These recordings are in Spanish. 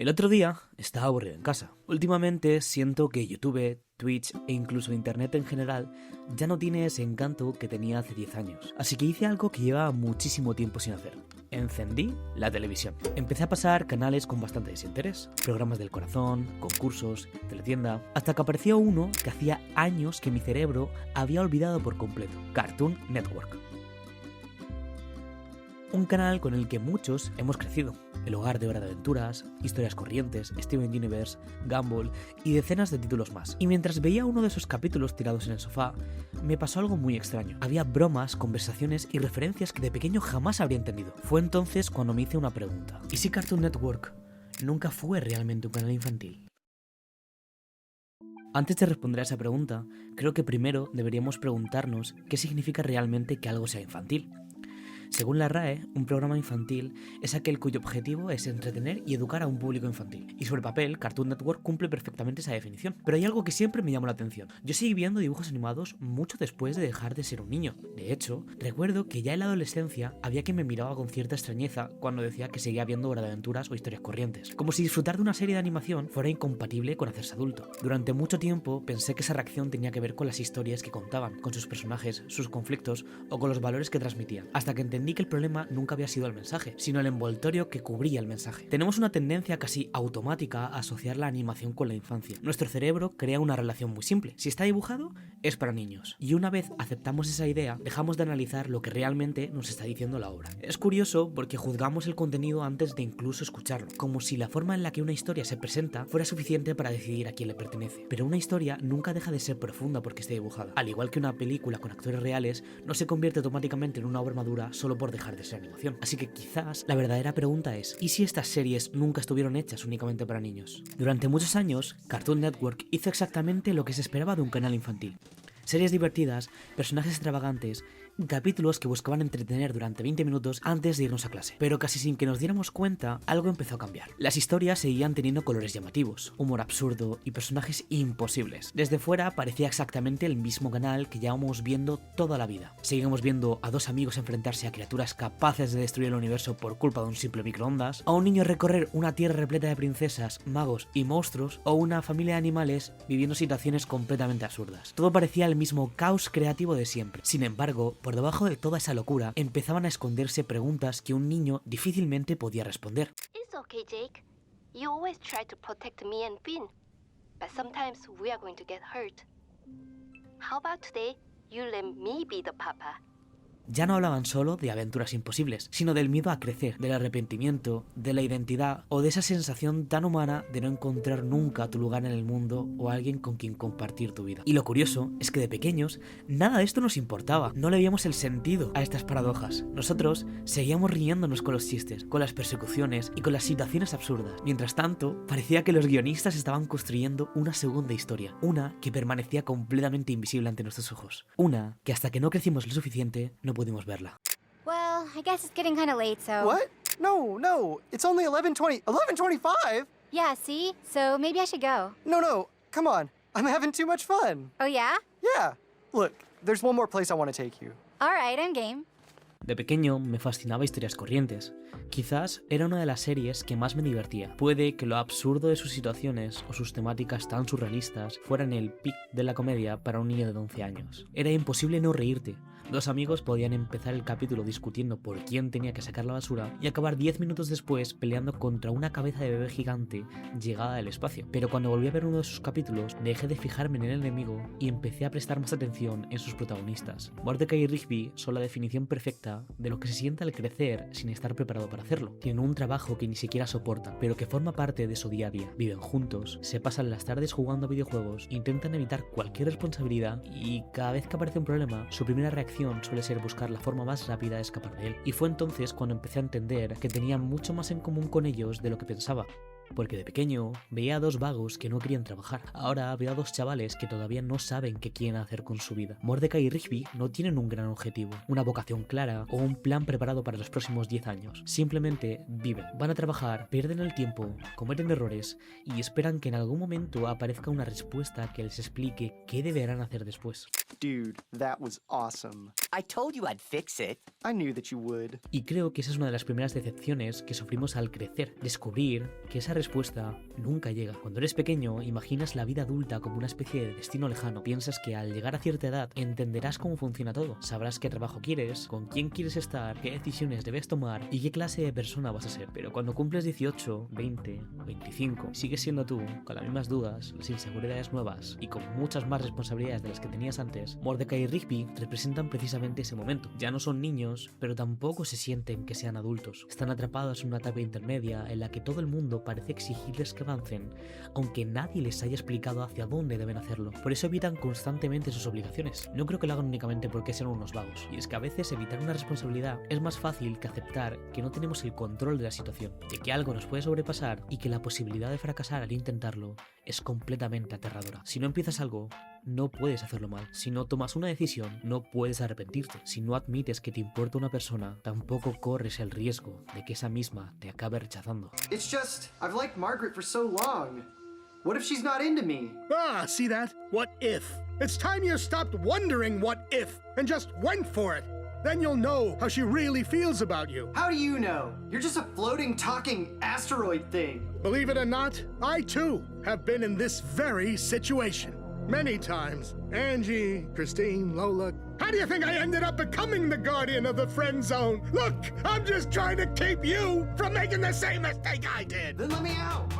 El otro día estaba aburrido en casa. Últimamente siento que YouTube, Twitch e incluso Internet en general ya no tiene ese encanto que tenía hace 10 años. Así que hice algo que llevaba muchísimo tiempo sin hacer. Encendí la televisión. Empecé a pasar canales con bastante desinterés, programas del corazón, concursos, teletienda, hasta que apareció uno que hacía años que mi cerebro había olvidado por completo: Cartoon Network. Un canal con el que muchos hemos crecido. El hogar de Hora de Aventuras, Historias Corrientes, Steven Universe, Gumball y decenas de títulos más. Y mientras veía uno de esos capítulos tirados en el sofá, me pasó algo muy extraño. Había bromas, conversaciones y referencias que de pequeño jamás habría entendido. Fue entonces cuando me hice una pregunta: ¿y si Cartoon Network nunca fue realmente un canal infantil? Antes de responder a esa pregunta, creo que primero deberíamos preguntarnos qué significa realmente que algo sea infantil. Según la RAE, un programa infantil es aquel cuyo objetivo es entretener y educar a un público infantil. Y sobre papel, Cartoon Network cumple perfectamente esa definición. Pero hay algo que siempre me llamó la atención. Yo seguí viendo dibujos animados mucho después de dejar de ser un niño. De hecho, recuerdo que ya en la adolescencia había quien me miraba con cierta extrañeza cuando decía que seguía viendo Hora de Aventuras o Historias Corrientes. Como si disfrutar de una serie de animación fuera incompatible con hacerse adulto. Durante mucho tiempo pensé que esa reacción tenía que ver con las historias que contaban, con sus personajes, sus conflictos o con los valores que transmitían. Hasta que entendí que el problema nunca había sido el mensaje, sino el envoltorio que cubría el mensaje. Tenemos una tendencia casi automática a asociar la animación con la infancia. Nuestro cerebro crea una relación muy simple: si está dibujado, es para niños. Y una vez aceptamos esa idea, dejamos de analizar lo que realmente nos está diciendo la obra. Es curioso porque juzgamos el contenido antes de incluso escucharlo, como si la forma en la que una historia se presenta fuera suficiente para decidir a quién le pertenece. Pero una historia nunca deja de ser profunda porque esté dibujada. Al igual que una película con actores reales, no se convierte automáticamente en una obra madura solo por dejar de ser animación. Así que quizás la verdadera pregunta es: ¿y si estas series nunca estuvieron hechas únicamente para niños? Durante muchos años, Cartoon Network hizo exactamente lo que se esperaba de un canal infantil. Series divertidas, personajes extravagantes, capítulos que buscaban entretener durante 20 minutos antes de irnos a clase. Pero casi sin que nos diéramos cuenta, algo empezó a cambiar. Las historias seguían teniendo colores llamativos, humor absurdo y personajes imposibles. Desde fuera parecía exactamente el mismo canal que llevamos viendo toda la vida. Seguíamos viendo a dos amigos enfrentarse a criaturas capaces de destruir el universo por culpa de un simple microondas, a un niño recorrer una tierra repleta de princesas, magos y monstruos, o una familia de animales viviendo situaciones completamente absurdas. Todo parecía el mismo caos creativo de siempre. Sin embargo, por debajo de toda esa locura, empezaban a esconderse preguntas que un niño difícilmente podía responder. It's okay, Jake. You always try to protect me and Finn, but sometimes we are going to get hurt. How about today you let me be the papa? Ya no hablaban solo de aventuras imposibles, sino del miedo a crecer, del arrepentimiento, de la identidad o de esa sensación tan humana de no encontrar nunca tu lugar en el mundo o alguien con quien compartir tu vida. Y lo curioso es que de pequeños nada de esto nos importaba, no le veíamos el sentido a estas paradojas. Nosotros seguíamos riéndonos con los chistes, con las persecuciones y con las situaciones absurdas. Mientras tanto, parecía que los guionistas estaban construyendo una segunda historia, una que permanecía completamente invisible ante nuestros ojos, una que hasta que no crecimos lo suficiente no pudimos verla. Well, I guess it's getting kind of late, so... What? No, it's only 11:20. 11:25? Yeah, see? So maybe I should go. No, come on. I'm having too much fun. Oh, yeah? Yeah. Look, there's one more place I want to take you. All right, I'm game. De pequeño me fascinaba Historias Corrientes. Quizás era una de las series que más me divertía. Puede que lo absurdo de sus situaciones o sus temáticas tan surrealistas fueran el pic de la comedia para un niño de 11 años. Era imposible no reírte. Dos amigos podían empezar el capítulo discutiendo por quién tenía que sacar la basura y acabar 10 minutos después peleando contra una cabeza de bebé gigante llegada del espacio. Pero cuando volví a ver uno de sus capítulos, dejé de fijarme en el enemigo y empecé a prestar más atención en sus protagonistas. Mordecai y Rigby son la definición perfecta de lo que se siente al crecer sin estar preparado para hacerlo. Tienen un trabajo que ni siquiera soportan, pero que forma parte de su día a día. Viven juntos, se pasan las tardes jugando a videojuegos, intentan evitar cualquier responsabilidad y cada vez que aparece un problema, su primera reacción suele ser buscar la forma más rápida de escapar de él. Y fue entonces cuando empecé a entender que tenía mucho más en común con ellos de lo que pensaba. Porque de pequeño veía a dos vagos que no querían trabajar. Ahora veo a dos chavales que todavía no saben qué quieren hacer con su vida. Mordecai y Rigby no tienen un gran objetivo, una vocación clara o un plan preparado para los próximos 10 años. Simplemente viven, van a trabajar, pierden el tiempo, cometen errores y esperan que en algún momento aparezca una respuesta que les explique qué deberán hacer después. Dude, that was awesome. I told you I'd fix it. I knew that you would. Y creo que esa es una de las primeras decepciones que sufrimos al crecer. Descubrir que esa respuesta nunca llega. Cuando eres pequeño, imaginas la vida adulta como una especie de destino lejano. Piensas que al llegar a cierta edad entenderás cómo funciona todo. Sabrás qué trabajo quieres, con quién quieres estar, qué decisiones debes tomar y qué clase de persona vas a ser. Pero cuando cumples 18, 20 o 25, sigues siendo tú, con las mismas dudas, las inseguridades nuevas y con muchas más responsabilidades de las que tenías antes. Mordecai y Rigby representan precisamente ese momento. Ya no son niños, pero tampoco se sienten que sean adultos. Están atrapados en una etapa intermedia en la que todo el mundo parece exigirles que avancen, aunque nadie les haya explicado hacia dónde deben hacerlo. Por eso evitan constantemente sus obligaciones. No creo que lo hagan únicamente porque sean unos vagos. Y es que a veces evitar una responsabilidad es más fácil que aceptar que no tenemos el control de la situación, de que algo nos puede sobrepasar y que la posibilidad de fracasar al intentarlo es completamente aterradora. Si no empiezas algo, no puedes hacerlo mal. Si no tomas una decisión, no puedes arrepentirte. Si no admites que te importa una persona, tampoco corres el riesgo de que esa misma te acabe rechazando. It's just, I've liked Margaret for so long. What if she's not into me? Ah, see that? What if? It's time you stopped wondering what if and just went for it. Then you'll know how she really feels about you. How do you know? You're just a floating, talking asteroid thing. Believe it or not, I too have been in this very situation. Many times. Angie, Christine, Lola. How do you think I ended up becoming the guardian of the friend zone? Look, I'm just trying to keep you from making the same mistake I did. Then let me out.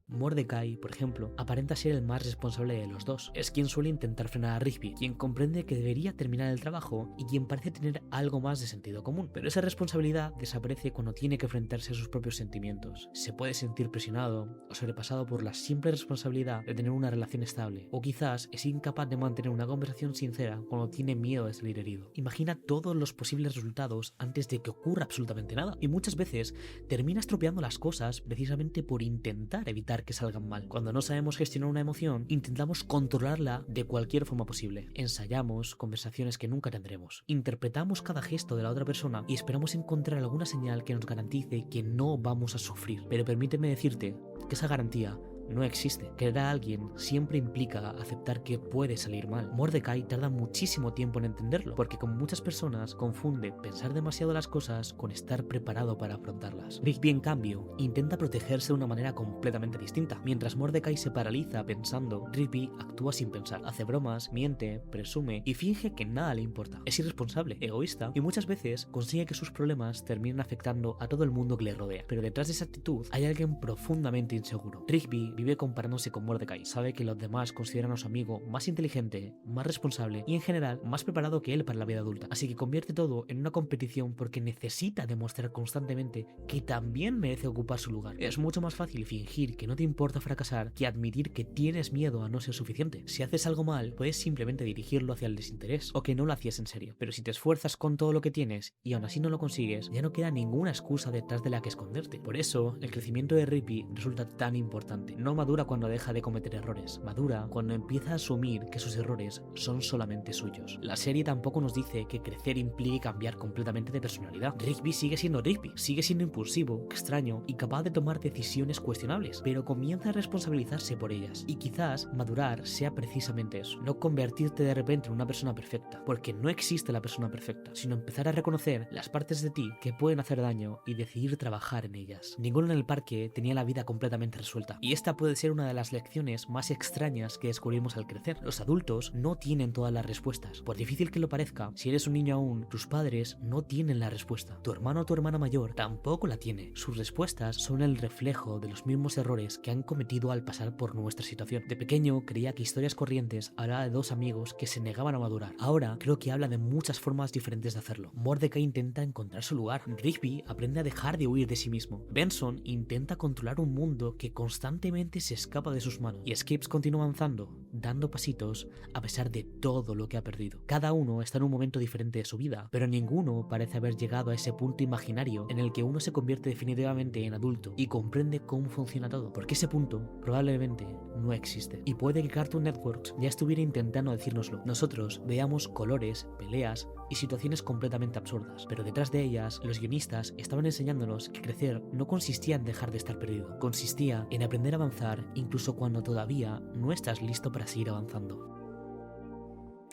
Mordecai, por ejemplo, aparenta ser el más responsable de los dos. Es quien suele intentar frenar a Rigby, quien comprende que debería terminar el trabajo y quien parece tener algo más de sentido común. Pero esa responsabilidad desaparece cuando tiene que enfrentarse a sus propios sentimientos. Se puede sentir presionado o sobrepasado por la simple responsabilidad de tener una relación estable, o quizás es incapaz de mantener una conversación sincera cuando tiene miedo de salir herido. Imagina todos los posibles resultados antes de que ocurra absolutamente nada, y muchas veces termina estropeando las cosas precisamente por intentar evitar que salgan mal. Cuando no sabemos gestionar una emoción, intentamos controlarla de cualquier forma posible. Ensayamos conversaciones que nunca tendremos. Interpretamos cada gesto de la otra persona y esperamos encontrar alguna señal que nos garantice que no vamos a sufrir. Pero permíteme decirte que esa garantía no existe. Querer a alguien siempre implica aceptar que puede salir mal. Mordecai tarda muchísimo tiempo en entenderlo, porque como muchas personas confunde pensar demasiado las cosas con estar preparado para afrontarlas. Rigby, en cambio, intenta protegerse de una manera completamente distinta. Mientras Mordecai se paraliza pensando, Rigby actúa sin pensar. Hace bromas, miente, presume y finge que nada le importa. Es irresponsable, egoísta y muchas veces consigue que sus problemas terminen afectando a todo el mundo que le rodea. Pero detrás de esa actitud hay alguien profundamente inseguro. Rigby vive comparándose con Mordecai. Sabe que los demás consideran a su amigo más inteligente, más responsable y en general más preparado que él para la vida adulta. Así que convierte todo en una competición porque necesita demostrar constantemente que también merece ocupar su lugar. Es mucho más fácil fingir que no te importa fracasar que admitir que tienes miedo a no ser suficiente. Si haces algo mal, puedes simplemente dirigirlo hacia el desinterés o que no lo hacías en serio. Pero si te esfuerzas con todo lo que tienes y aún así no lo consigues, ya no queda ninguna excusa detrás de la que esconderte. Por eso, el crecimiento de Rigby resulta tan importante. No madura cuando deja de cometer errores, madura cuando empieza a asumir que sus errores son solamente suyos. La serie tampoco nos dice que crecer implique cambiar completamente de personalidad. Rigby sigue siendo Rigby, sigue siendo impulsivo, extraño y capaz de tomar decisiones cuestionables, pero comienza a responsabilizarse por ellas. Y quizás madurar sea precisamente eso, no convertirte de repente en una persona perfecta, porque no existe la persona perfecta, sino empezar a reconocer las partes de ti que pueden hacer daño y decidir trabajar en ellas. Ninguno en el parque tenía la vida completamente resuelta, y esta puede ser una de las lecciones más extrañas que descubrimos al crecer. Los adultos no tienen todas las respuestas. Por difícil que lo parezca, si eres un niño aún, tus padres no tienen la respuesta. Tu hermano o tu hermana mayor tampoco la tiene. Sus respuestas son el reflejo de los mismos errores que han cometido al pasar por nuestra situación. De pequeño creía que Historias Corrientes hablaba de dos amigos que se negaban a madurar. Ahora creo que habla de muchas formas diferentes de hacerlo. Mordecai intenta encontrar su lugar. Rigby aprende a dejar de huir de sí mismo. Benson intenta controlar un mundo que constantemente se escapa de sus manos. Y Skips continúa avanzando, dando pasitos a pesar de todo lo que ha perdido. Cada uno está en un momento diferente de su vida, pero ninguno parece haber llegado a ese punto imaginario en el que uno se convierte definitivamente en adulto y comprende cómo funciona todo, porque ese punto probablemente no existe. Y puede que Cartoon Network ya estuviera intentando decírnoslo. Nosotros veamos colores, peleas y situaciones completamente absurdas, pero detrás de ellas los guionistas estaban enseñándonos que crecer no consistía en dejar de estar perdido, consistía en aprender a avanzar incluso cuando todavía no estás listo para seguir avanzando.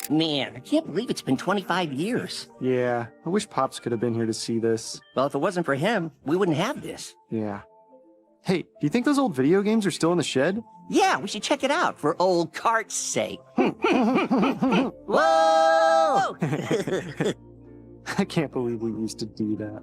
Man, I can't believe it's been 25 years. Yeah, I wish Pops could have been here to see this. Well, if it wasn't for him, we wouldn't have this. Yeah. Hey, do you think those old video games are still in the shed? Yeah, we should check it out for old cart's sake. Whoa! I can't believe we used to do that.